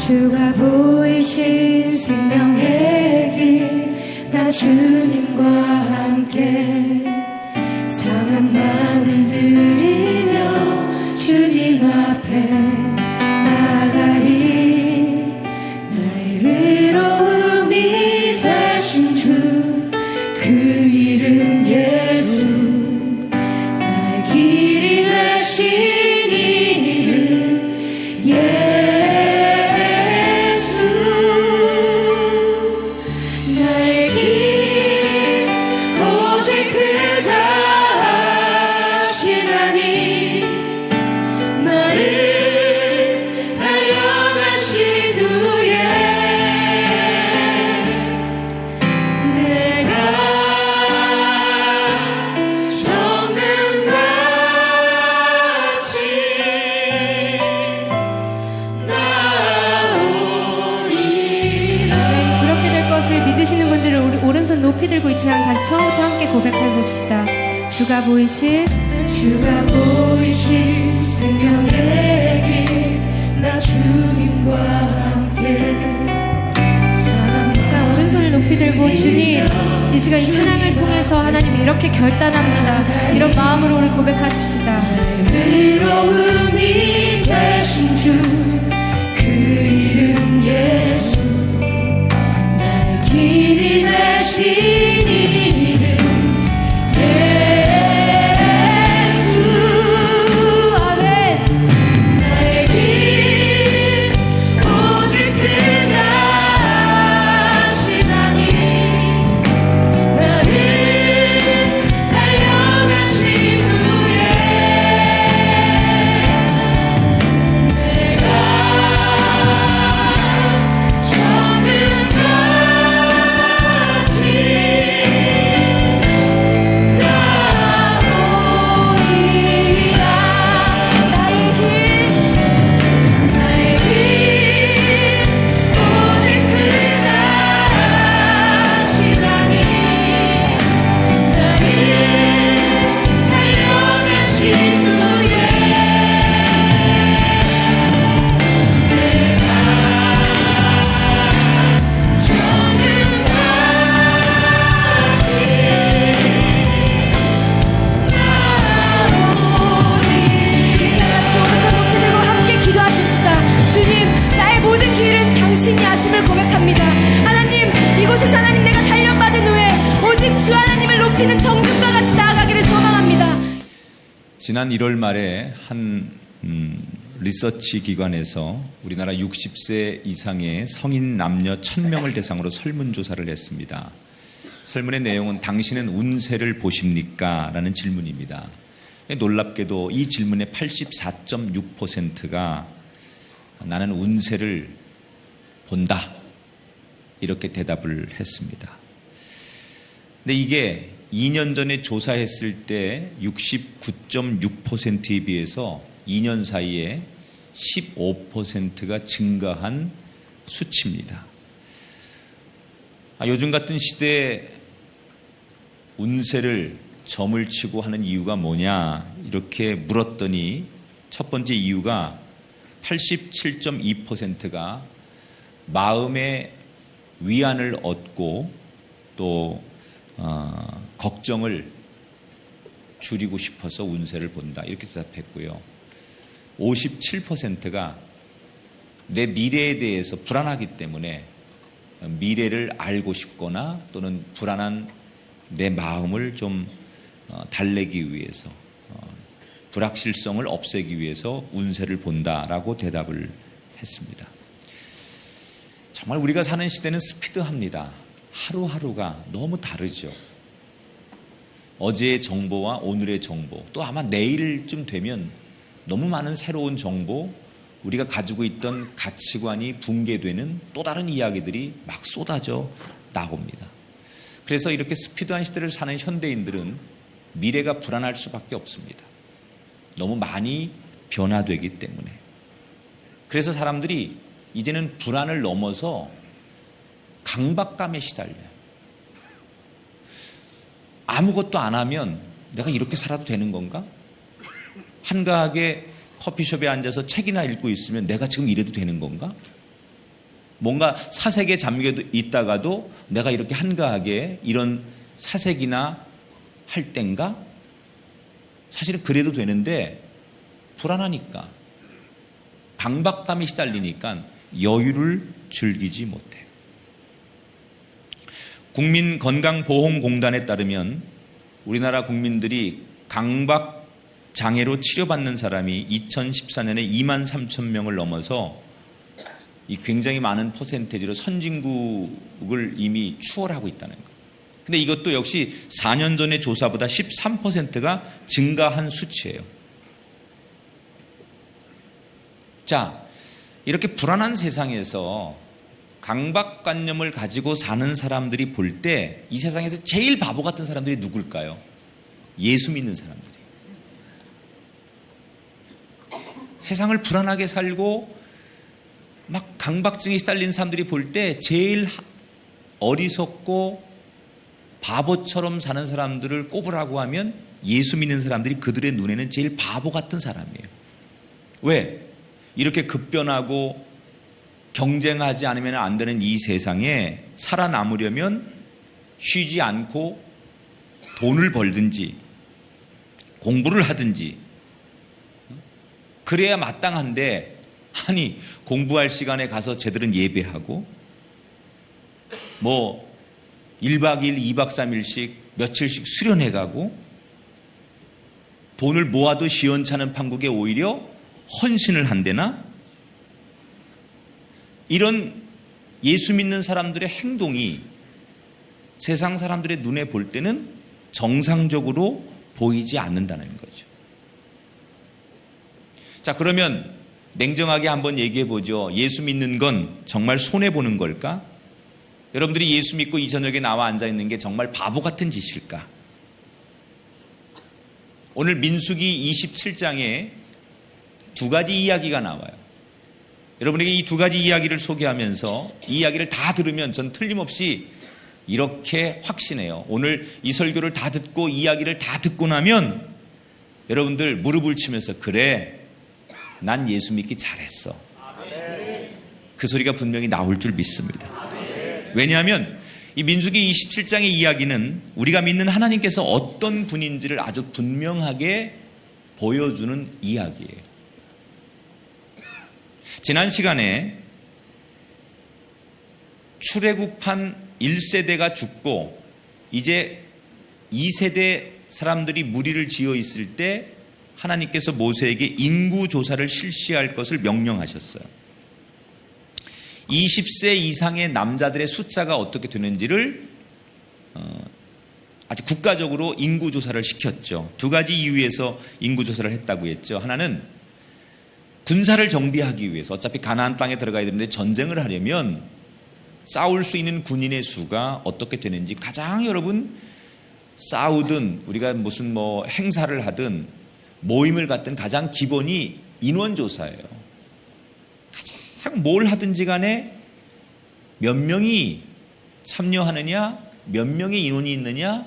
주가 보이신 생명의 길 나 주님과 함께 상한 마음을 들이며 주님 앞에 나가리 나의 의로움이 되신 주 그 이름 예수 나의 길이 되신 이름 예수 나의 길 오직 그가 하시나니 나를 달려가신 후에 내가 정금같이 나오리라. 그렇게 될 것을 믿으시는 분들은 우리 오른손 높이 들고 이 찬양 다시 처음부터 함께 고백해 봅시다. 주가 보이신 생명의 길 나 주님과 함께 이 시간 오른손을 높이 들고 주님 이 시간 이 찬양을 통해서 하나님이 이렇게 결단합니다. 이런 마음으로 오늘 고백하십시다. 의로움이 되신 주 그 이름 예수 나의 길이 되신 이름 예수 아멘 나의 길 오직 그가 하시나니 나를 달려가신 후에 내가 지난 1월 말에 한 리서치 기관에서 우리나라 60세 이상의 성인 남녀 1000명을 대상으로 설문조사를 했습니다. 설문의 내용은 당신은 운세를 보십니까? 라는 질문입니다. 놀랍게도 이 질문의 84.6%가 나는 운세를 본다 이렇게 대답을 했습니다. 근데 이게 2년 전에 조사했을 때 69.6%에 비해서 2년 사이에 15%가 증가한 수치입니다. 요즘 같은 시대에 운세를 점을 치고 하는 이유가 뭐냐 이렇게 물었더니 첫 번째 이유가 87.2%가 마음의 위안을 얻고 또 걱정을 줄이고 싶어서 운세를 본다 이렇게 대답했고요. 57%가 내 미래에 대해서 불안하기 때문에 미래를 알고 싶거나 또는 불안한 내 마음을 좀 달래기 위해서 불확실성을 없애기 위해서 운세를 본다라고 대답을 했습니다. 정말 우리가 사는 시대는 스피드합니다. 하루하루가 너무 다르죠. 어제의 정보와 오늘의 정보, 또 아마 내일쯤 되면 너무 많은 새로운 정보, 우리가 가지고 있던 가치관이 붕괴되는 또 다른 이야기들이 막 쏟아져 나옵니다. 그래서 이렇게 스피드한 시대를 사는 현대인들은 미래가 불안할 수밖에 없습니다. 너무 많이 변화되기 때문에. 그래서 사람들이 이제는 불안을 넘어서 강박감에 시달려요. 아무것도 안 하면 내가 이렇게 살아도 되는 건가? 한가하게 커피숍에 앉아서 책이나 읽고 있으면 내가 지금 이래도 되는 건가? 뭔가 사색에 잠겨 있다가도 내가 이렇게 한가하게 이런 사색이나 할 땐가? 사실은 그래도 되는데 불안하니까, 강박감에 시달리니까 여유를 즐기지 못해요. 국민건강보험공단에 따르면 우리나라 국민들이 강박 장애로 치료받는 사람이 2014년에 2만 3천 명을 넘어서 이 굉장히 많은 퍼센테이지로 선진국을 이미 추월하고 있다는 거예요. 근데 이것도 역시 4년 전의 조사보다 13%가 증가한 수치예요. 자, 이렇게 불안한 세상에서 강박관념을 가지고 사는 사람들이 볼 때 이 세상에서 제일 바보 같은 사람들이 누굴까요? 예수 믿는 사람들이. 세상을 불안하게 살고 막 강박증에 시달린 사람들이 볼 때 제일 어리석고 바보처럼 사는 사람들을 꼽으라고 하면 예수 믿는 사람들이 그들의 눈에는 제일 바보 같은 사람이에요. 왜? 이렇게 급변하고 경쟁하지 않으면 안 되는 이 세상에 살아남으려면 쉬지 않고 돈을 벌든지 공부를 하든지 그래야 마땅한데, 아니 공부할 시간에 가서 제들은 예배하고 뭐 1박 2일 2박 3일씩 며칠씩 수련해가고 돈을 모아도 시원찮은 판국에 오히려 헌신을 한대나? 이런 예수 믿는 사람들의 행동이 세상 사람들의 눈에 볼 때는 정상적으로 보이지 않는다는 거죠. 자, 그러면 냉정하게 한번 얘기해 보죠. 예수 믿는 건 정말 손해보는 걸까? 여러분들이 예수 믿고 이 저녁에 나와 앉아 있는 게 정말 바보 같은 짓일까? 오늘 민수기 27장에 두 가지 이야기가 나와요. 여러분에게 이 두 가지 이야기를 소개하면서 이 이야기를 다 들으면 전 틀림없이 이렇게 확신해요. 오늘 이 설교를 다 듣고 이야기를 다 듣고 나면 여러분들 무릎을 치면서 그래, 난 예수 믿기 잘했어. 그 소리가 분명히 나올 줄 믿습니다. 왜냐하면 이 민수기 27장의 이야기는 우리가 믿는 하나님께서 어떤 분인지를 아주 분명하게 보여주는 이야기예요. 지난 시간에 출애굽한 1세대가 죽고 이제 2세대 사람들이 무리를 지어 있을 때 하나님께서 모세에게 인구조사를 실시할 것을 명령하셨어요. 20세 이상의 남자들의 숫자가 어떻게 되는지를 아주 국가적으로 인구조사를 시켰죠. 두 가지 이유에서 인구조사를 했다고 했죠. 하나는 군사를 정비하기 위해서, 어차피 가나안 땅에 들어가야 되는데 전쟁을 하려면 싸울 수 있는 군인의 수가 어떻게 되는지 가장, 여러분, 싸우든 우리가 무슨 뭐 행사를 하든 모임을 갖든 가장 기본이 인원조사예요. 가장 뭘 하든지 간에 몇 명이 참여하느냐, 몇 명의 인원이 있느냐,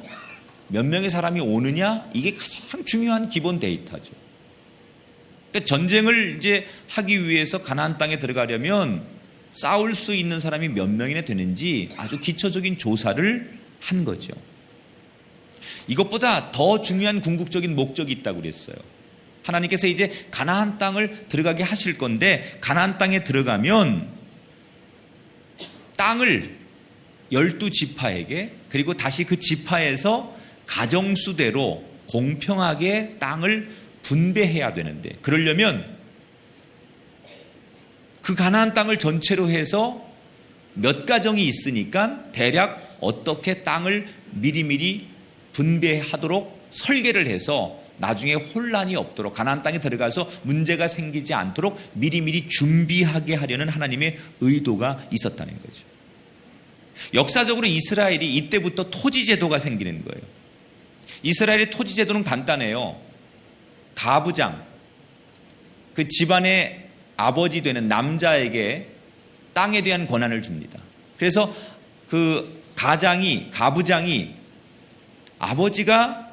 몇 명의 사람이 오느냐, 이게 가장 중요한 기본 데이터죠. 그러니까 전쟁을 이제 하기 위해서 가나안 땅에 들어가려면 싸울 수 있는 사람이 몇 명이나 되는지 아주 기초적인 조사를 한 거죠. 이것보다 더 중요한 궁극적인 목적이 있다고 그랬어요. 하나님께서 이제 가나안 땅을 들어가게 하실 건데, 가나안 땅에 들어가면 땅을 12지파에게, 그리고 다시 그 지파에서 가정수대로 공평하게 땅을 분배해야 되는데, 그러려면 그 가나안 땅을 전체로 해서 몇 가정이 있으니까 대략 어떻게 땅을 미리미리 분배하도록 설계를 해서 나중에 혼란이 없도록, 가나안 땅에 들어가서 문제가 생기지 않도록 미리미리 준비하게 하려는 하나님의 의도가 있었다는 거죠. 역사적으로 이스라엘이 이때부터 토지제도가 생기는 거예요. 이스라엘의 토지제도는 간단해요. 가부장, 그 집안의 아버지 되는 남자에게 땅에 대한 권한을 줍니다. 그래서 그 가부장이 아버지가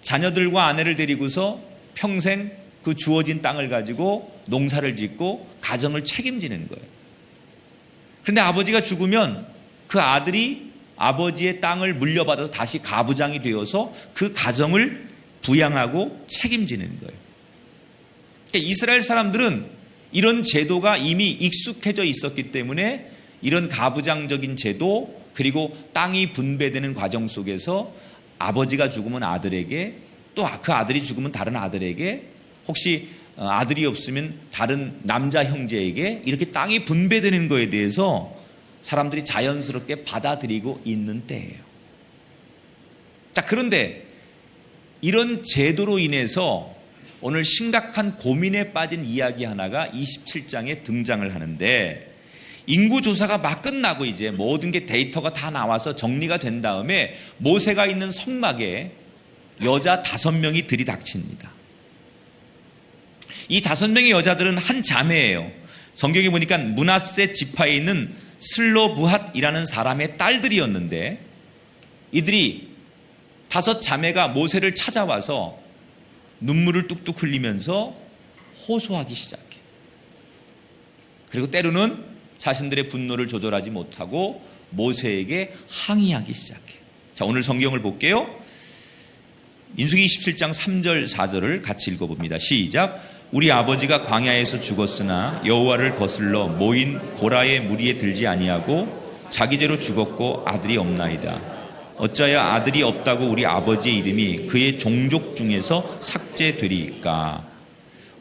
자녀들과 아내를 데리고서 평생 그 주어진 땅을 가지고 농사를 짓고 가정을 책임지는 거예요. 그런데 아버지가 죽으면 그 아들이 아버지의 땅을 물려받아서 다시 가부장이 되어서 그 가정을 부양하고 책임지는 거예요. 그러니까 이스라엘 사람들은 이런 제도가 이미 익숙해져 있었기 때문에 이런 가부장적인 제도, 그리고 땅이 분배되는 과정 속에서 아버지가 죽으면 아들에게, 또 그 아들이 죽으면 다른 아들에게, 혹시 아들이 없으면 다른 남자 형제에게 이렇게 땅이 분배되는 거에 대해서 사람들이 자연스럽게 받아들이고 있는 때예요. 자, 그런데 이런 제도로 인해서 오늘 심각한 고민에 빠진 이야기 하나가 27장에 등장을 하는데, 인구조사가 막 끝나고 이제 모든 게 데이터가 다 나와서 정리가 된 다음에 모세가 있는 성막에 여자 5명이 들이닥칩니다. 이 5명의 여자들은 한 자매예요. 성경에 보니까 므낫세 지파에 있는 슬로브핫이라는 사람의 딸들이었는데, 이들이 5 자매가 모세를 찾아와서 눈물을 뚝뚝 흘리면서 호소하기 시작해. 그리고 때로는 자신들의 분노를 조절하지 못하고 모세에게 항의하기 시작해. 자, 오늘 성경을 볼게요. 민수기 27장 3절 4절을 같이 읽어봅니다. 시작. 우리 아버지가 광야에서 죽었으나 여호와를 거슬러 모인 고라의 무리에 들지 아니하고 자기죄로 죽었고 아들이 없나이다. 어찌하여 아들이 없다고 우리 아버지의 이름이 그의 종족 중에서 삭제되리까?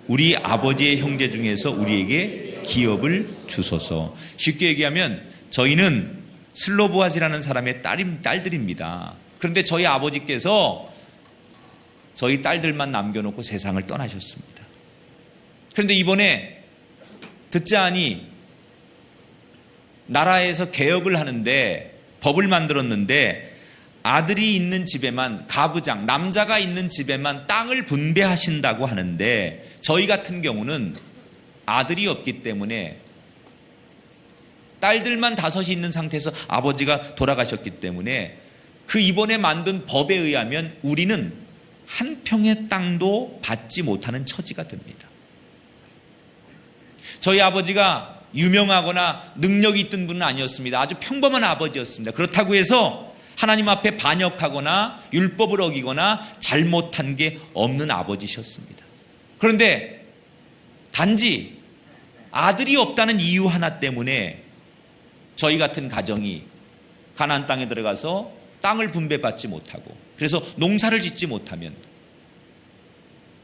우리 아버지의 형제 중에서 우리에게 기업을 주소서. 쉽게 얘기하면 저희는 슬로보아즈라는 사람의 딸들입니다. 그런데 저희 아버지께서 저희 딸들만 남겨놓고 세상을 떠나셨습니다. 그런데 이번에 듣자하니 나라에서 개혁을 하는데, 법을 만들었는데 아들이 있는 집에만, 가부장, 남자가 있는 집에만 땅을 분배하신다고 하는데, 저희 같은 경우는 아들이 없기 때문에 딸들만 5이 있는 상태에서 아버지가 돌아가셨기 때문에 그 이번에 만든 법에 의하면 우리는 한 평의 땅도 받지 못하는 처지가 됩니다. 저희 아버지가 유명하거나 능력이 있던 분은 아니었습니다. 아주 평범한 아버지였습니다. 그렇다고 해서 하나님 앞에 반역하거나 율법을 어기거나 잘못한 게 없는 아버지셨습니다. 그런데 단지 아들이 없다는 이유 하나 때문에 저희 같은 가정이 가나안 땅에 들어가서 땅을 분배받지 못하고, 그래서 농사를 짓지 못하면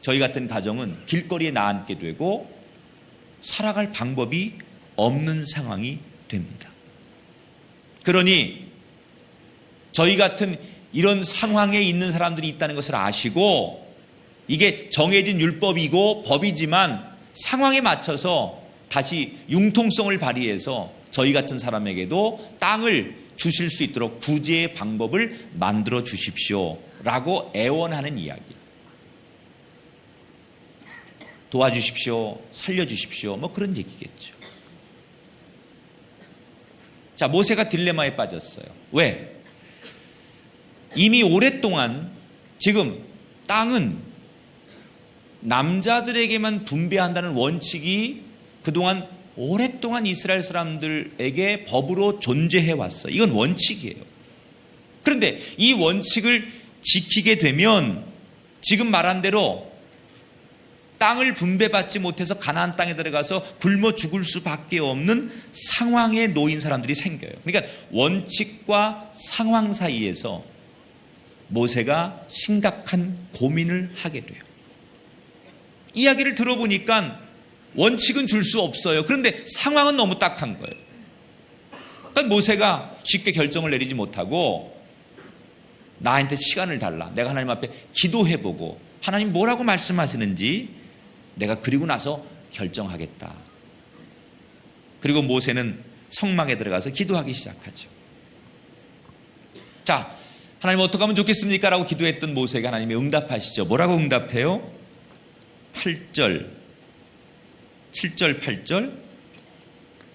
저희 같은 가정은 길거리에 나앉게 되고 살아갈 방법이 없는 상황이 됩니다. 그러니 저희 같은 이런 상황에 있는 사람들이 있다는 것을 아시고, 이게 정해진 율법이고 법이지만 상황에 맞춰서 다시 융통성을 발휘해서 저희 같은 사람에게도 땅을 주실 수 있도록 구제의 방법을 만들어 주십시오 라고 애원하는 이야기. 도와주십시오, 살려주십시오, 뭐 그런 얘기겠죠. 자, 모세가 딜레마에 빠졌어요. 왜? 이미 오랫동안 지금 땅은 남자들에게만 분배한다는 원칙이 그동안 오랫동안 이스라엘 사람들에게 법으로 존재해 왔어요. 이건 원칙이에요. 그런데 이 원칙을 지키게 되면 지금 말한 대로 땅을 분배받지 못해서 가나안 땅에 들어가서 굶어 죽을 수밖에 없는 상황에 놓인 사람들이 생겨요. 그러니까 원칙과 상황 사이에서 모세가 심각한 고민을 하게 돼요. 이야기를 들어보니까 원칙은 줄 수 없어요. 그런데 상황은 너무 딱한 거예요. 그러니까 모세가 쉽게 결정을 내리지 못하고 나한테 시간을 달라. 내가 하나님 앞에 기도해보고 하나님 뭐라고 말씀하시는지 내가 그리고 나서 결정하겠다. 그리고 모세는 성막에 들어가서 기도하기 시작하죠. 자, 하나님 어떻게 하면 좋겠습니까? 라고 기도했던 모세가 하나님이 응답하시죠. 뭐라고 응답해요? 7절 8절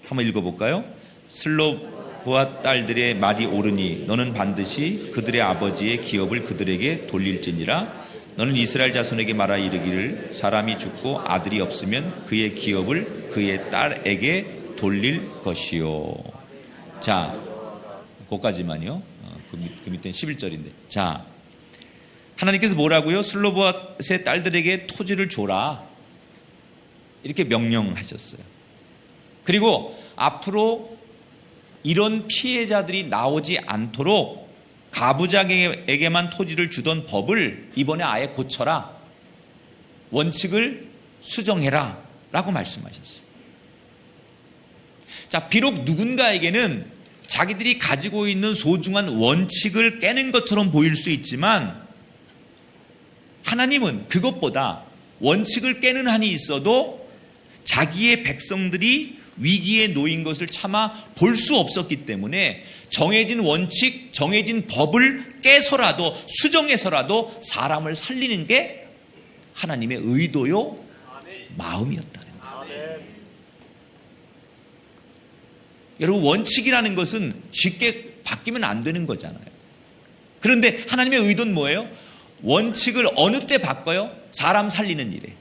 한번 읽어볼까요? 슬로브와 딸들의 말이 옳으니 너는 반드시 그들의 아버지의 기업을 그들에게 돌릴지니라. 너는 이스라엘 자손에게 말하 이르기를 사람이 죽고 아들이 없으면 그의 기업을 그의 딸에게 돌릴 것이요. 자, 거기까지만요. 그 밑에는 11절인데. 자, 하나님께서 뭐라고요? 슬로보앗의 딸들에게 토지를 줘라. 이렇게 명령하셨어요. 그리고 앞으로 이런 피해자들이 나오지 않도록 가부장에게만 토지를 주던 법을 이번에 아예 고쳐라. 원칙을 수정해라. 라고 말씀하셨어요. 자, 비록 누군가에게는 자기들이 가지고 있는 소중한 원칙을 깨는 것처럼 보일 수 있지만 하나님은 그것보다 원칙을 깨는 한이 있어도 자기의 백성들이 위기에 놓인 것을 차마 볼 수 없었기 때문에 정해진 원칙, 정해진 법을 깨서라도 수정해서라도 사람을 살리는 게 하나님의 의도요, 마음이었다는 거예요. 여러분, 원칙이라는 것은 쉽게 바뀌면 안 되는 거잖아요. 그런데 하나님의 의도는 뭐예요? 원칙을 어느 때 바꿔요? 사람 살리는 일에.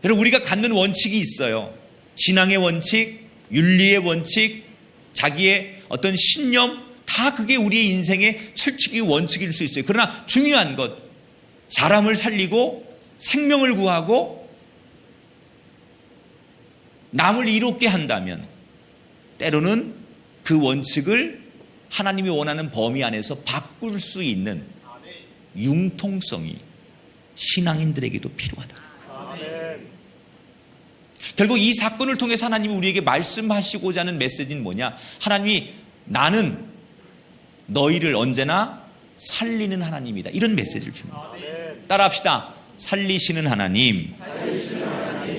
여러분, 우리가 갖는 원칙이 있어요. 신앙의 원칙, 윤리의 원칙, 자기의 어떤 신념, 다 그게 우리의 인생의 철칙이 원칙일 수 있어요. 그러나 중요한 것, 사람을 살리고 생명을 구하고 남을 이롭게 한다면 때로는 그 원칙을 하나님이 원하는 범위 안에서 바꿀 수 있는 융통성이 신앙인들에게도 필요하다. 결국 이 사건을 통해서 하나님이 우리에게 말씀하시고자 하는 메시지는 뭐냐? 하나님이 나는 너희를 언제나 살리는 하나님이다. 이런 메시지를 줍니다. 따라합시다. 살리시는 하나님.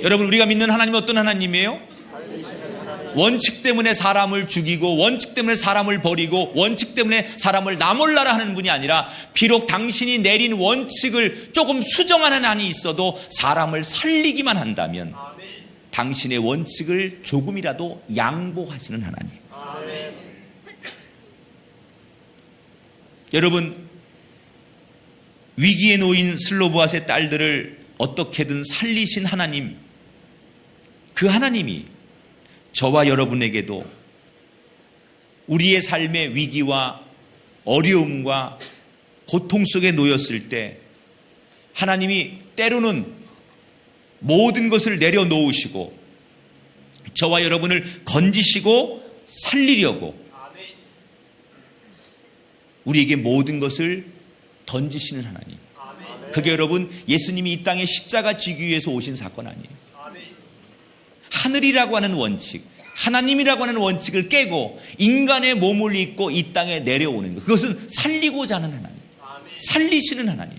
여러분, 우리가 믿는 하나님은 어떤 하나님이에요? 원칙 때문에 사람을 죽이고 원칙 때문에 사람을 버리고 원칙 때문에 사람을 나 몰라라 하는 분이 아니라 비록 당신이 내린 원칙을 조금 수정하는 한이 있어도 사람을 살리기만 한다면 당신의 원칙을 조금이라도 양보하시는 하나님. 여러분, 위기에 놓인 슬로보앗의 딸들을 어떻게든 살리신 하나님, 그 하나님이 저와 여러분에게도 우리의 삶의 위기와 어려움과 고통 속에 놓였을 때 하나님이 때로는 모든 것을 내려놓으시고 저와 여러분을 건지시고 살리려고 우리에게 모든 것을 던지시는 하나님. 그게 여러분, 예수님이 이 땅에 십자가 지기 위해서 오신 사건 아니에요. 하늘이라고 하는 원칙, 하나님이라고 하는 원칙을 깨고 인간의 몸을 입고 이 땅에 내려오는 것, 그것은 살리고자 하는 하나님, 살리시는 하나님.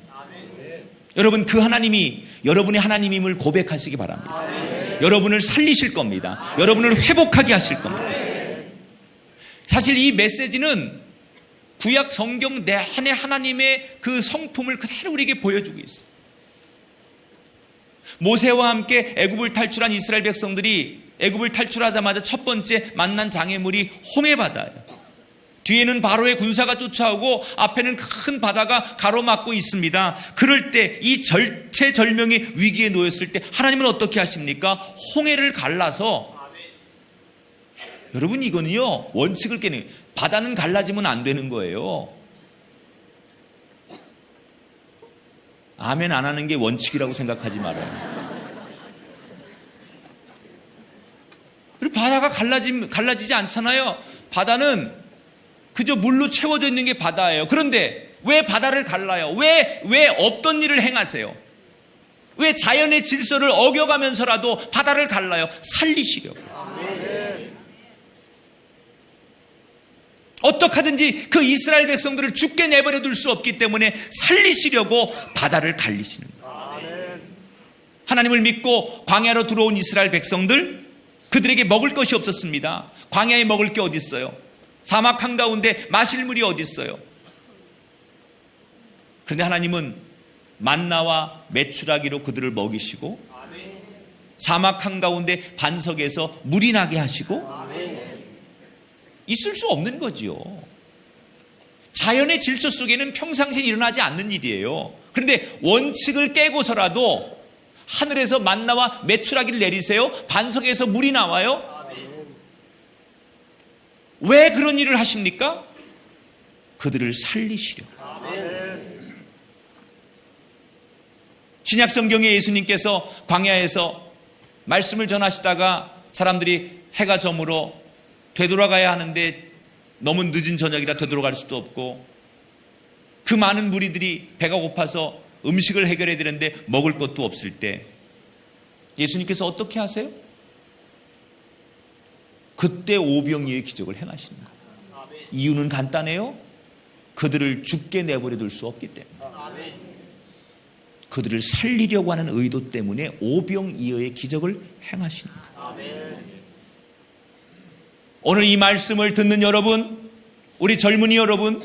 여러분, 그 하나님이 여러분의 하나님임을 고백하시기 바랍니다. 여러분을 살리실 겁니다. 여러분을 회복하게 하실 겁니다. 사실 이 메시지는 구약 성경 내한의 하나님의 그 성품을 그대로 우리에게 보여주고 있어요. 모세와 함께 애굽을 탈출한 이스라엘 백성들이 애굽을 탈출하자마자 첫 번째 만난 장애물이 홍해바다예요. 뒤에는 바로의 군사가 쫓아오고 앞에는 큰 바다가 가로막고 있습니다. 그럴 때 이 절체절명의 위기에 놓였을 때 하나님은 어떻게 하십니까? 홍해를 갈라서, 여러분, 이거는요, 원칙을 깨는, 바다는 갈라지면 안 되는 거예요. 아멘 안 하는 게 원칙이라고 생각하지 말아요. 그리고 바다가 갈라지지 않잖아요. 바다는 그저 물로 채워져 있는 게 바다예요. 그런데 왜 바다를 갈라요? 왜 없던 일을 행하세요? 왜 자연의 질서를 어겨가면서라도 바다를 갈라요? 살리시려고. 어떻게 하든지 그 이스라엘 백성들을 죽게 내버려 둘 수 없기 때문에 살리시려고 바다를 갈리시는 거예요. 하나님을 믿고 광야로 들어온 이스라엘 백성들, 그들에게 먹을 것이 없었습니다. 광야에 먹을 게 어디 있어요? 사막 한가운데 마실 물이 어디 있어요? 그런데 하나님은 만나와 메추라기로 그들을 먹이시고 사막 한가운데 반석에서 물이 나게 하시고, 있을 수 없는 거지요. 자연의 질서 속에는 평상시에 일어나지 않는 일이에요. 그런데 원칙을 깨고서라도 하늘에서 만나와 메추라기를 내리세요. 반석에서 물이 나와요. 왜 그런 일을 하십니까? 그들을 살리시려고. 신약 성경에 예수님께서 광야에서 말씀을 전하시다가 사람들이 해가 저물어 되돌아가야 하는데 너무 늦은 저녁이라 되돌아갈 수도 없고 그 많은 무리들이 배가 고파서 음식을 해결해야 되는데 먹을 것도 없을 때 예수님께서 어떻게 하세요? 그때 오병이어의 기적을 행하시는 거예요. 이유는 간단해요. 그들을 죽게 내버려 둘 수 없기 때문에. 그들을 살리려고 하는 의도 때문에 오병이어의 기적을 행하시는 거예요. 오늘 이 말씀을 듣는 여러분, 우리 젊은이 여러분,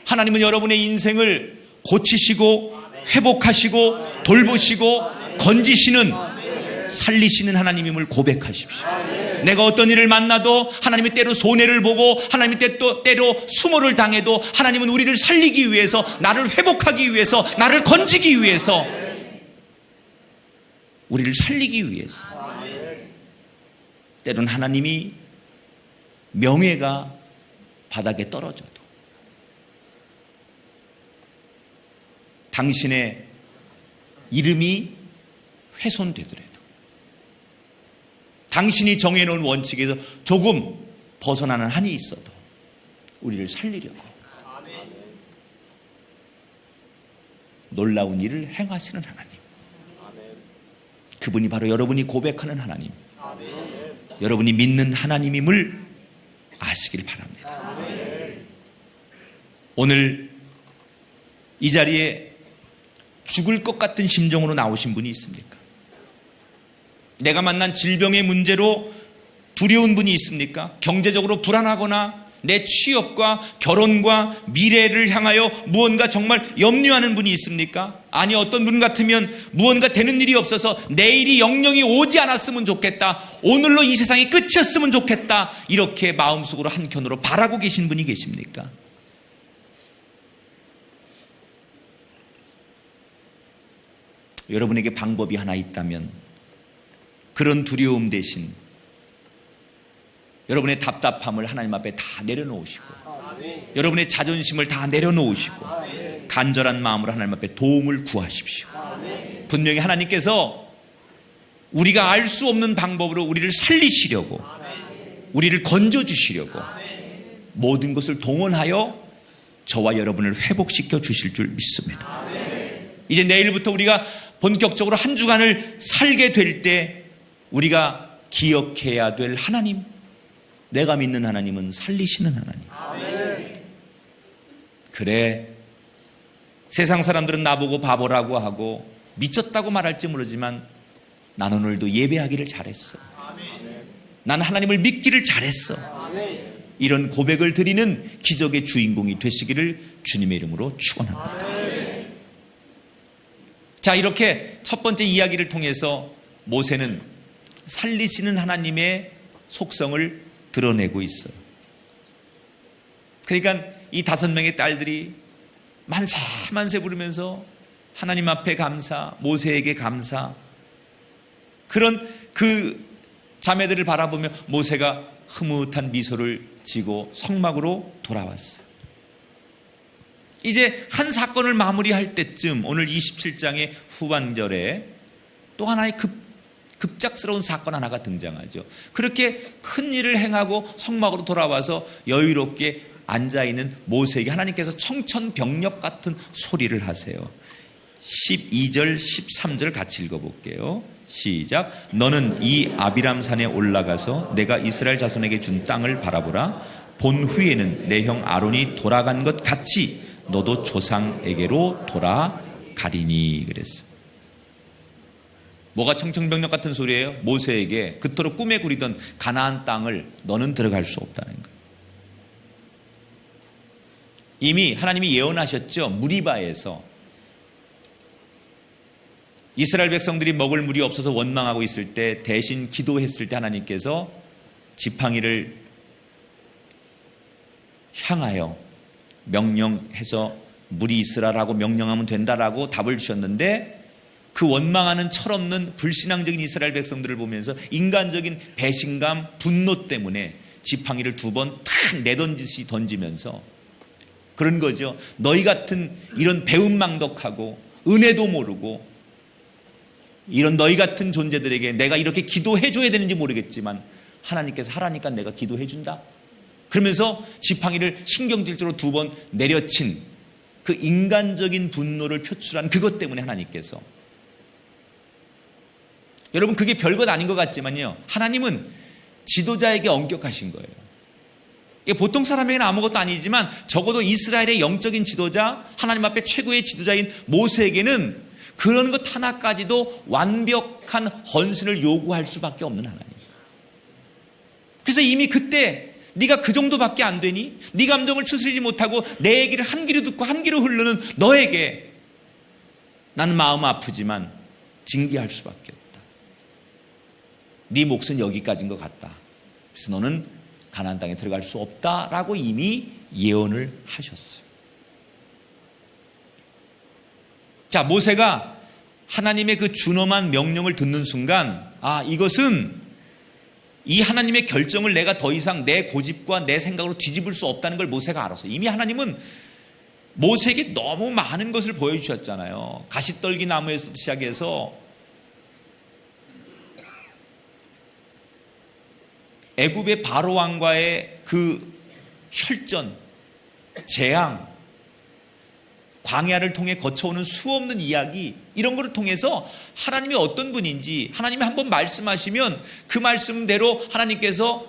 하나님은 여러분의 인생을 고치시고 회복하시고 돌보시고 건지시는 살리시는 하나님임을 고백하십시오. 내가 어떤 일을 만나도 하나님이 때로 손해를 보고 하나님이 때로 수모를 당해도 하나님은 우리를 살리기 위해서, 나를 회복하기 위해서, 나를 건지기 위해서, 우리를 살리기 위해서, 때로는 하나님이 명예가 바닥에 떨어져도 당신의 이름이 훼손되더라도 당신이 정해놓은 원칙에서 조금 벗어나는 한이 있어도 우리를 살리려고 놀라운 일을 행하시는 하나님, 그분이 바로 여러분이 고백하는 하나님, 여러분이 믿는 하나님임을 아시길 바랍니다. 오늘 이 자리에 죽을 것 같은 심정으로 나오신 분이 있습니까? 내가 만난 질병의 문제로 두려운 분이 있습니까? 경제적으로 불안하거나 내 취업과 결혼과 미래를 향하여 무언가 정말 염려하는 분이 있습니까? 아니, 어떤 분 같으면 무언가 되는 일이 없어서 내일이 영영이 오지 않았으면 좋겠다, 오늘로 이 세상이 끝이었으면 좋겠다, 이렇게 마음속으로 한켠으로 바라고 계신 분이 계십니까? 여러분에게 방법이 하나 있다면 그런 두려움 대신 여러분의 답답함을 하나님 앞에 다 내려놓으시고 여러분의 자존심을 다 내려놓으시고 간절한 마음으로 하나님 앞에 도움을 구하십시오. 분명히 하나님께서 우리가 알 수 없는 방법으로 우리를 살리시려고, 우리를 건져주시려고 모든 것을 동원하여 저와 여러분을 회복시켜 주실 줄 믿습니다. 이제 내일부터 우리가 본격적으로 한 주간을 살게 될 때 우리가 기억해야 될 하나님, 내가 믿는 하나님은 살리시는 하나님. 그래, 세상 사람들은 나보고 바보라고 하고 미쳤다고 말할지 모르지만 나는 오늘도 예배하기를 잘했어, 나는 하나님을 믿기를 잘했어, 이런 고백을 드리는 기적의 주인공이 되시기를 주님의 이름으로 축원합니다. 자, 이렇게 첫 번째 이야기를 통해서 모세는 살리시는 하나님의 속성을 드러내고 있어요. 그러니까 이 5명의 딸들이 만세 부르면서 하나님 앞에 감사, 모세에게 감사, 그런 그 자매들을 바라보며 모세가 흐뭇한 미소를 지고 성막으로 돌아왔어요. 이제 한 사건을 마무리할 때쯤 오늘 27장의 후반절에 또 하나의 급작스러운 사건 하나가 등장하죠. 그렇게 큰 일을 행하고 성막으로 돌아와서 여유롭게 앉아있는 모세에게 하나님께서 청천벽력 같은 소리를 하세요. 12절 13절 같이 읽어볼게요. 시작. 너는 이 아비람산에 올라가서 내가 이스라엘 자손에게 준 땅을 바라보라. 본 후에는 내 형 아론이 돌아간 것 같이 너도 조상에게로 돌아가리니 그랬어. 뭐가 청천벽력 같은 소리예요? 모세에게 그토록 꿈에 그리던 가나안 땅을 너는 들어갈 수 없다는 거예요. 이미 하나님이 예언하셨죠. 무리바에서 이스라엘 백성들이 먹을 물이 없어서 원망하고 있을 때 대신 기도했을 때 하나님께서 지팡이를 향하여 명령해서 물이 있으라라고 명령하면 된다라고 답을 주셨는데, 그 원망하는 철없는 불신앙적인 이스라엘 백성들을 보면서 인간적인 배신감, 분노 때문에 지팡이를 2번 탁 내던지듯이 던지면서 그런 거죠. 너희 같은 이런 배은망덕하고 은혜도 모르고 이런 너희 같은 존재들에게 내가 이렇게 기도해줘야 되는지 모르겠지만 하나님께서 하라니까 내가 기도해준다. 그러면서 지팡이를 신경질적으로 2번 내려친 그 인간적인 분노를 표출한 그것 때문에 하나님께서, 여러분 그게 별것 아닌 것 같지만요, 하나님은 지도자에게 엄격하신 거예요. 이게 보통 사람에게는 아무것도 아니지만 적어도 이스라엘의 영적인 지도자, 하나님 앞에 최고의 지도자인 모세에게는 그런 것 하나까지도 완벽한 헌신을 요구할 수밖에 없는 하나님. 그래서 이미 그때 네가 그 정도밖에 안 되니? 네 감정을 추스리지 못하고 내 얘기를 한 귀로 듣고 한 귀로 흐르는 너에게 나는 마음 아프지만 징계할 수밖에 없다. 네 몫은 여기까지인 것 같다. 그래서 너는 가나안 땅에 들어갈 수 없다라고 이미 예언을 하셨어요. 자, 모세가 하나님의 그 준엄한 명령을 듣는 순간, 아, 이것은 이 하나님의 결정을 내가 더 이상 내 고집과 내 생각으로 뒤집을 수 없다는 걸 모세가 알았어요. 이미 하나님은 모세에게 너무 많은 것을 보여주셨잖아요. 가시떨기 나무에서 시작해서 애굽의 바로 왕과의 그 혈전, 재앙, 광야를 통해 거쳐오는 수없는 이야기, 이런 것을 통해서 하나님이 어떤 분인지, 하나님이 한번 말씀하시면 그 말씀대로 하나님께서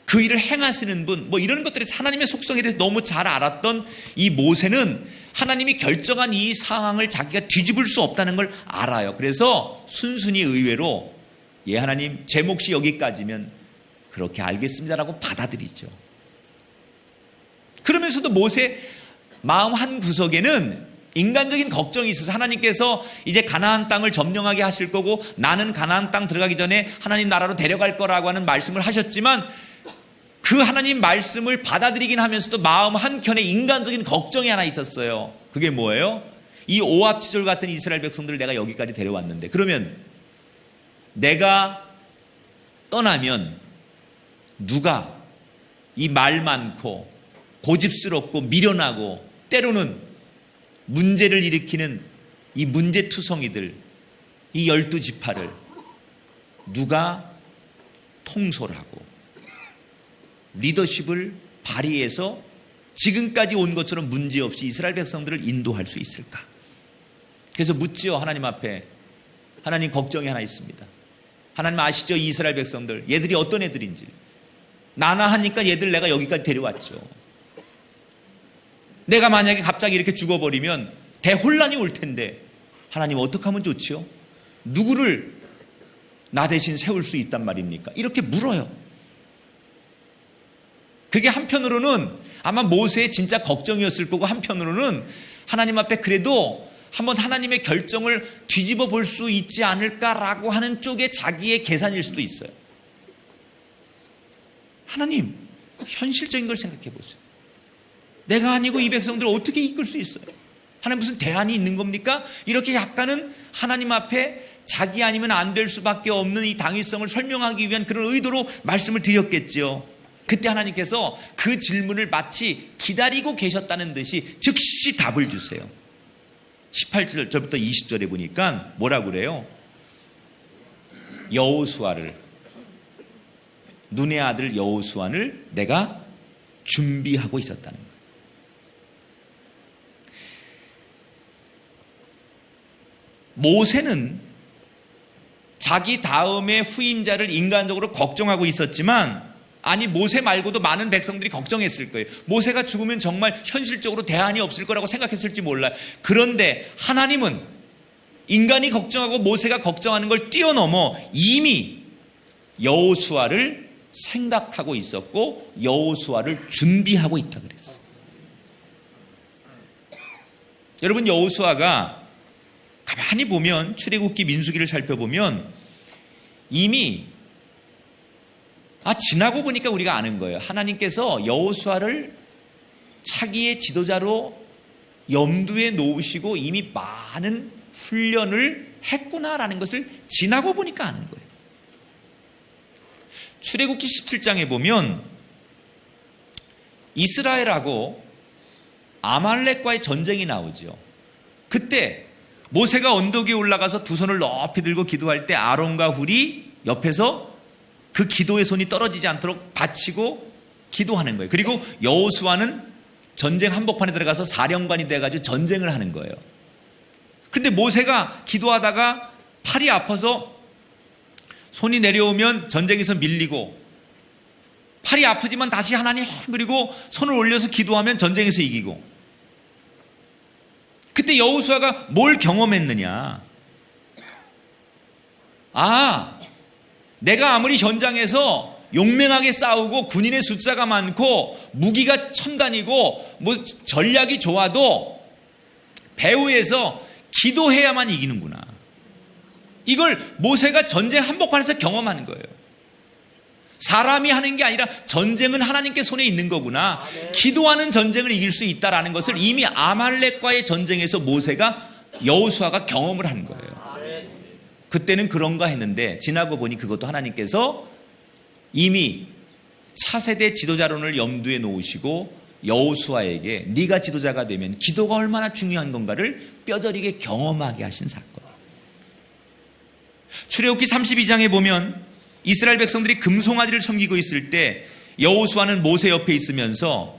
그 일을 행하시는 분, 뭐 이런 것들이 하나님의 속성에 대해서 너무 잘 알았던 이 모세는 하나님이 결정한 이 상황을 자기가 뒤집을 수 없다는 걸 알아요. 그래서 순순히 의외로, 예, 하나님 제 몫이 여기까지면 그렇게 알겠습니다라고 받아들이죠. 그러면서도 모세 마음 한 구석에는 인간적인 걱정이 있어서, 하나님께서 이제 가나안 땅을 점령하게 하실 거고 나는 가나안 땅 들어가기 전에 하나님 나라로 데려갈 거라고 하는 말씀을 하셨지만, 그 하나님 말씀을 받아들이긴 하면서도 마음 한켠에 인간적인 걱정이 하나 있었어요. 그게 뭐예요? 이 오합지졸 같은 이스라엘 백성들을 내가 여기까지 데려왔는데, 그러면 내가 떠나면 누가 이 말 많고 고집스럽고 미련하고 때로는 문제를 일으키는 이 문제투성이들, 이 12지파를 누가 통솔하고 리더십을 발휘해서 지금까지 온 것처럼 문제없이 이스라엘 백성들을 인도할 수 있을까? 그래서 묻지요, 하나님 앞에. 하나님, 걱정이 하나 있습니다. 하나님 아시죠? 이 이스라엘 백성들, 얘들이 어떤 애들인지. 나나 하니까 얘들 내가 여기까지 데려왔죠. 내가 만약에 갑자기 이렇게 죽어버리면 대혼란이 올 텐데 하나님 어떻게 하면 좋지요? 누구를 나 대신 세울 수 있단 말입니까? 이렇게 물어요. 그게 한편으로는 아마 모세의 진짜 걱정이었을 거고, 한편으로는 하나님 앞에 그래도 한번 하나님의 결정을 뒤집어 볼 수 있지 않을까라고 하는 쪽에 자기의 계산일 수도 있어요. 하나님, 현실적인 걸 생각해 보세요. 내가 아니고 이 백성들을 어떻게 이끌 수 있어요? 하나님 무슨 대안이 있는 겁니까? 이렇게 약간은 하나님 앞에 자기 아니면 안 될 수밖에 없는 이 당위성을 설명하기 위한 그런 의도로 말씀을 드렸겠지요. 그때 하나님께서 그 질문을 마치 기다리고 계셨다는 듯이 즉시 답을 주세요. 18절부터 20절에 보니까 뭐라고 그래요? 여호수아를, 눈의 아들 여호수아를 내가 준비하고 있었다는 거예요. 모세는 자기 다음의 후임자를 인간적으로 걱정하고 있었지만, 아니 모세 말고도 많은 백성들이 걱정했을 거예요. 모세가 죽으면 정말 현실적으로 대안이 없을 거라고 생각했을지 몰라요. 그런데 하나님은 인간이 걱정하고 모세가 걱정하는 걸 뛰어넘어 이미 여호수아를 생각하고 있었고 여호수아를 준비하고 있다 그랬어요. 여러분, 여호수아가 가만히 보면, 출애굽기 민수기를 살펴보면 이미 지나고 보니까 우리가 아는 거예요. 하나님께서 여호수아를 차기의 지도자로 염두에 놓으시고 이미 많은 훈련을 했구나라는 것을 지나고 보니까 아는 거예요. 출애굽기 17장에 보면 이스라엘하고 아말렉과의 전쟁이 나오죠. 그때 모세가 언덕 위에 올라가서 두 손을 높이 들고 기도할 때 아론과 훌이 옆에서 그 기도의 손이 떨어지지 않도록 받치고 기도하는 거예요. 그리고 여호수아는 전쟁 한복판에 들어가서 사령관이 돼가지고 전쟁을 하는 거예요. 그런데 모세가 기도하다가 팔이 아파서 손이 내려오면 전쟁에서 밀리고, 팔이 아프지만 다시 하나님 그리고 손을 올려서 기도하면 전쟁에서 이기고. 그때 여호수아가 뭘 경험했느냐? 내가 아무리 현장에서 용맹하게 싸우고 군인의 숫자가 많고 무기가 첨단이고 뭐 전략이 좋아도 배후에서 기도해야만 이기는구나. 이걸 모세가 전쟁 한복판에서 경험하는 거예요. 사람이 하는 게 아니라 전쟁은 하나님께 손에 있는 거구나. 기도하는 전쟁을 이길 수 있다라는 것을 이미 아말렉과의 전쟁에서 모세가, 여호수아가 경험을 한 거예요. 그때는 그런가 했는데 지나고 보니 그것도 하나님께서 이미 차세대 지도자론을 염두에 놓으시고 여호수아에게 네가 지도자가 되면 기도가 얼마나 중요한 건가를 뼈저리게 경험하게 하신 사건. 출애굽기 32장에 보면 이스라엘 백성들이 금송아지를 섬기고 있을 때 여호수아는 모세 옆에 있으면서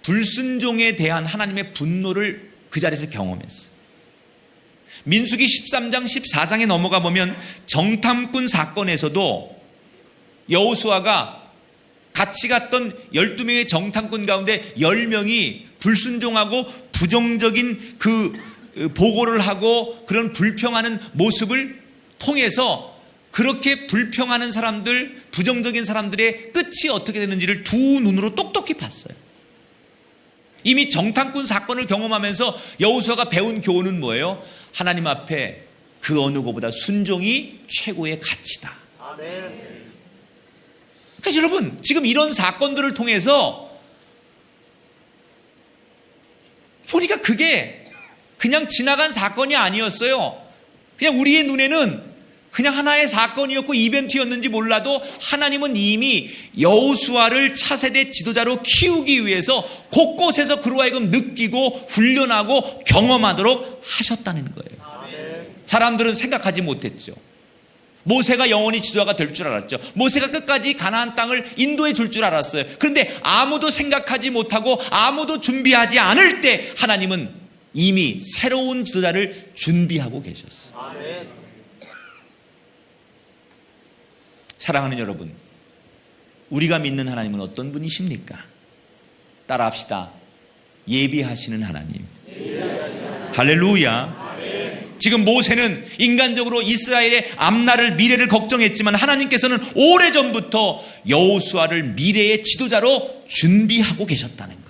불순종에 대한 하나님의 분노를 그 자리에서 경험했어요. 민수기 13장 14장에 넘어가 보면 정탐꾼 사건에서도 여호수아가 같이 갔던 12명의 정탐꾼 가운데 10명이 불순종하고 부정적인 그 보고를 하고 그런 불평하는 모습을 통해서 그렇게 불평하는 사람들, 부정적인 사람들의 끝이 어떻게 되는지를 두 눈으로 똑똑히 봤어요. 이미 정탐꾼 사건을 경험하면서 여호수아가 배운 교훈은 뭐예요? 하나님 앞에 그 어느 것보다 순종이 최고의 가치다. 그래서 여러분, 지금 이런 사건들을 통해서 보니까 그게 그냥 지나간 사건이 아니었어요. 그냥 우리의 눈에는 그냥 하나의 사건이었고 이벤트였는지 몰라도 하나님은 이미 여호수아를 차세대 지도자로 키우기 위해서 곳곳에서 그로 하여금 느끼고 훈련하고 경험하도록 하셨다는 거예요. 사람들은 생각하지 못했죠. 모세가 영원히 지도자가 될 줄 알았죠. 모세가 끝까지 가나안 땅을 인도해 줄 줄 알았어요. 그런데 아무도 생각하지 못하고 아무도 준비하지 않을 때 하나님은 이미 새로운 지도자를 준비하고 계셨어요. 사랑하는 여러분, 우리가 믿는 하나님은 어떤 분이십니까? 따라합시다. 예비하시는 하나님. 할렐루야. 지금 모세는 인간적으로 이스라엘의 앞날을, 미래를 걱정했지만 하나님께서는 오래전부터 여호수아를 미래의 지도자로 준비하고 계셨다는 거예요.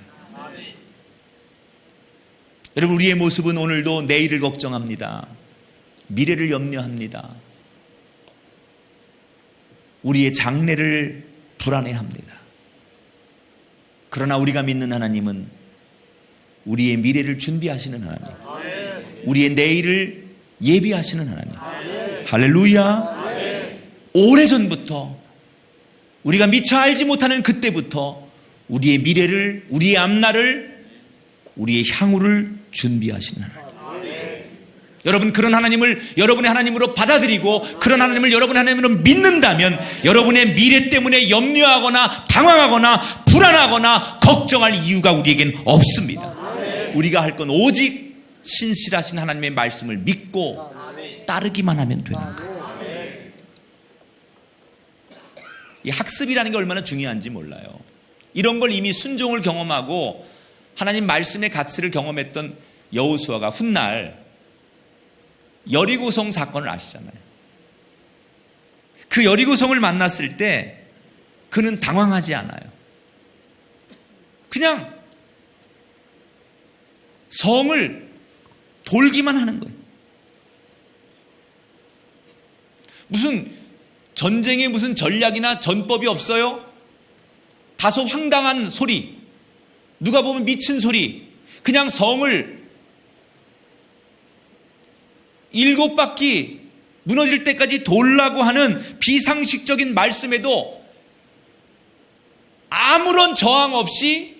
여러분, 우리의 모습은 오늘도 내일을 걱정합니다. 미래를 염려합니다. 우리의 장래를 불안해합니다. 그러나 우리가 믿는 하나님은 우리의 미래를 준비하시는 하나님, 우리의 내일을 예비하시는 하나님. 할렐루야. 오래전부터, 우리가 미처 알지 못하는 그때부터 우리의 미래를, 우리의 앞날을, 우리의 향후를 준비하시는 하나님. 여러분, 그런 하나님을 여러분의 하나님으로 받아들이고 그런 하나님을 여러분의 하나님으로 믿는다면 여러분의 미래 때문에 염려하거나 당황하거나 불안하거나 걱정할 이유가 우리에겐 없습니다. 우리가 할 건 오직 신실하신 하나님의 말씀을 믿고 따르기만 하면 되는 거예요. 이 학습이라는 게 얼마나 중요한지 몰라요. 이런 걸 이미 순종을 경험하고 하나님 말씀의 가치를 경험했던 여호수아가 훗날 여리고성 사건을 아시잖아요. 그 여리고성을 만났을 때 그는 당황하지 않아요. 그냥 성을 돌기만 하는 거예요. 무슨 전쟁에 무슨 전략이나 전법이 없어요? 다소 황당한 소리, 누가 보면 미친 소리, 그냥 성을 7바퀴 무너질 때까지 돌라고 하는 비상식적인 말씀에도 아무런 저항 없이,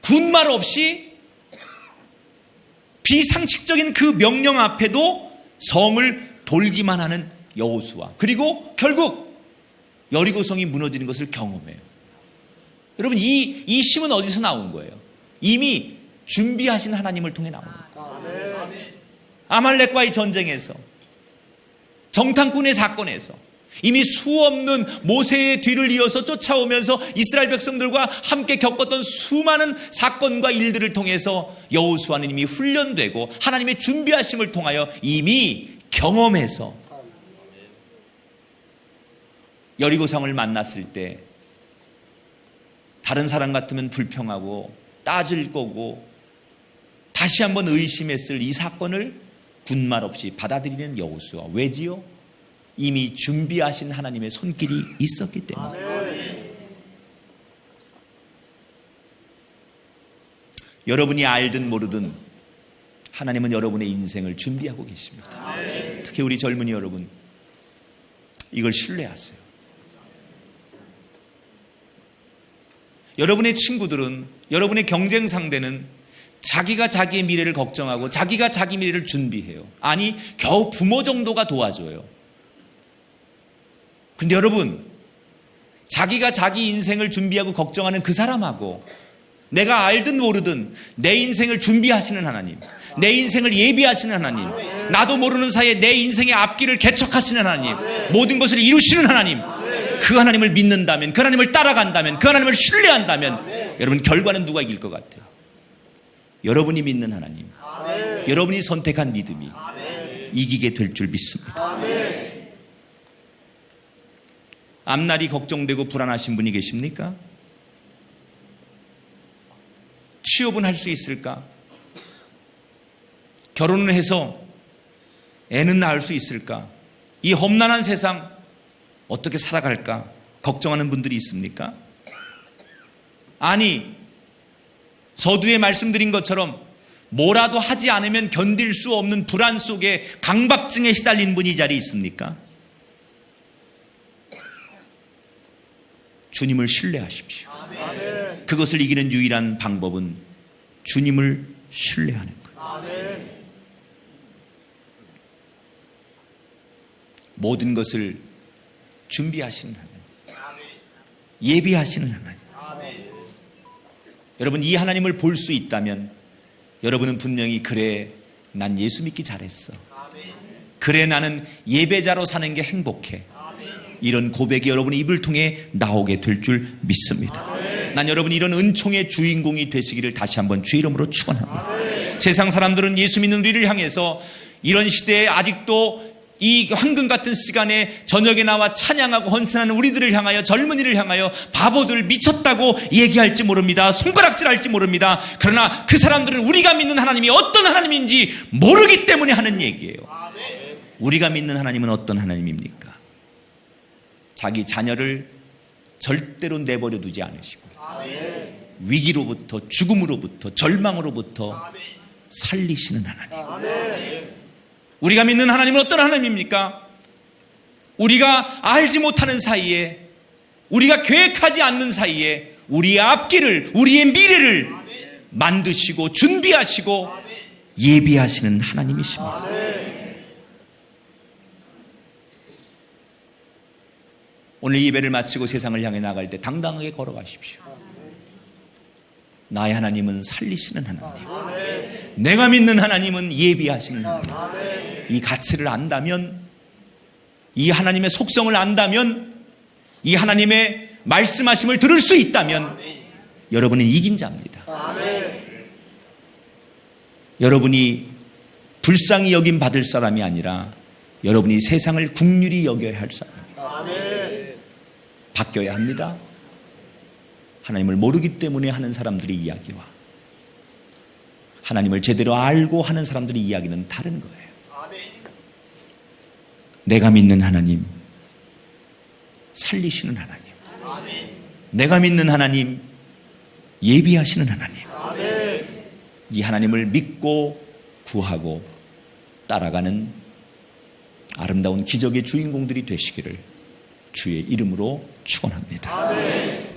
군말 없이 비상식적인 그 명령 앞에도 성을 돌기만 하는 여호수아, 그리고 결국 여리고성이 무너지는 것을 경험해요. 여러분, 이 힘은 어디서 나온 거예요? 이미 준비하신 하나님을 통해 나온 거예요. 아말렉과의 전쟁에서, 정탐꾼의 사건에서 이미 수없는 모세의 뒤를 이어서 쫓아오면서 이스라엘 백성들과 함께 겪었던 수많은 사건과 일들을 통해서 여호수아는 이미 훈련되고 하나님의 준비하심을 통하여 이미 경험해서 여리고성을 만났을 때 다른 사람 같으면 불평하고 따질 거고 다시 한번 의심했을 이 사건을 군말 없이 받아들이는 여호수아. 왜지요? 이미 준비하신 하나님의 손길이 있었기 때문에. 여러분이 알든 모르든 하나님은 여러분의 인생을 준비하고 계십니다. 특히 우리 젊은이 여러분, 이걸 신뢰하세요. 여러분의 친구들은, 여러분의 경쟁 상대는 자기가 자기의 미래를 걱정하고 자기가 자기 미래를 준비해요. 아니, 겨우 부모 정도가 도와줘요. 근데 여러분, 자기가 자기 인생을 준비하고 걱정하는 그 사람하고 내가 알든 모르든 내 인생을 준비하시는 하나님, 내 인생을 예비하시는 하나님, 나도 모르는 사이에 내 인생의 앞길을 개척하시는 하나님, 모든 것을 이루시는 하나님, 그 하나님을 믿는다면, 그 하나님을 따라간다면, 그 하나님을 신뢰한다면 여러분, 결과는 누가 이길 것 같아요? 여러분이 믿는 하나님, 여러분이 선택한 믿음이 이기게 될 줄 믿습니다. 앞날이 걱정되고 불안하신 분이 계십니까? 취업은 할 수 있을까? 결혼을 해서 애는 낳을 수 있을까? 이 험난한 세상 어떻게 살아갈까? 걱정하는 분들이 있습니까? 아니, 서두에 말씀드린 것처럼 뭐라도 하지 않으면 견딜 수 없는 불안 속에 강박증에 시달린 분이 이 자리에 있습니까? 주님을 신뢰하십시오. 그것을 이기는 유일한 방법은 주님을 신뢰하는 거예요. 모든 것을 준비하시는 하나님, 예비하시는 하나님. 여러분, 이 하나님을 볼 수 있다면 여러분은 분명히, 그래, 난 예수 믿기 잘했어. 그래, 나는 예배자로 사는 게 행복해. 이런 고백이 여러분의 입을 통해 나오게 될 줄 믿습니다. 난 여러분이 이런 은총의 주인공이 되시기를 다시 한번 주의 이름으로 축원합니다. 세상 사람들은 예수 믿는 우리를 향해서 이런 시대에 아직도 이 황금 같은 시간에 저녁에 나와 찬양하고 헌신하는 우리들을 향하여, 젊은이를 향하여 바보들, 미쳤다고 얘기할지 모릅니다. 손가락질할지 모릅니다. 그러나 그 사람들은 우리가 믿는 하나님이 어떤 하나님인지 모르기 때문에 하는 얘기예요. 우리가 믿는 하나님은 어떤 하나님입니까? 자기 자녀를 절대로 내버려 두지 않으시고 위기로부터, 죽음으로부터, 절망으로부터 살리시는 하나님. 우리가 믿는 하나님은 어떤 하나님입니까? 우리가 알지 못하는 사이에, 우리가 계획하지 않는 사이에 우리의 앞길을, 우리의 미래를 만드시고 준비하시고 예비하시는 하나님이십니다. 오늘 예배를 마치고 세상을 향해 나갈 때 당당하게 걸어가십시오. 나의 하나님은 살리시는 하나님, 내가 믿는 하나님은 예비하시는 하나님. 이 가치를 안다면, 이 하나님의 속성을 안다면, 이 하나님의 말씀하심을 들을 수 있다면 여러분은 이긴 자입니다. 여러분이 불쌍히 여김 받을 사람이 아니라 여러분이 세상을 긍휼히 여겨야 할 사람입니다. 바뀌어야 합니다. 하나님을 모르기 때문에 하는 사람들의 이야기와 하나님을 제대로 알고 하는 사람들의 이야기는 다른 거예요. 내가 믿는 하나님, 살리시는 하나님, 내가 믿는 하나님, 예비하시는 하나님, 이 하나님을 믿고 구하고 따라가는 아름다운 기적의 주인공들이 되시기를 주의 이름으로 축원합니다.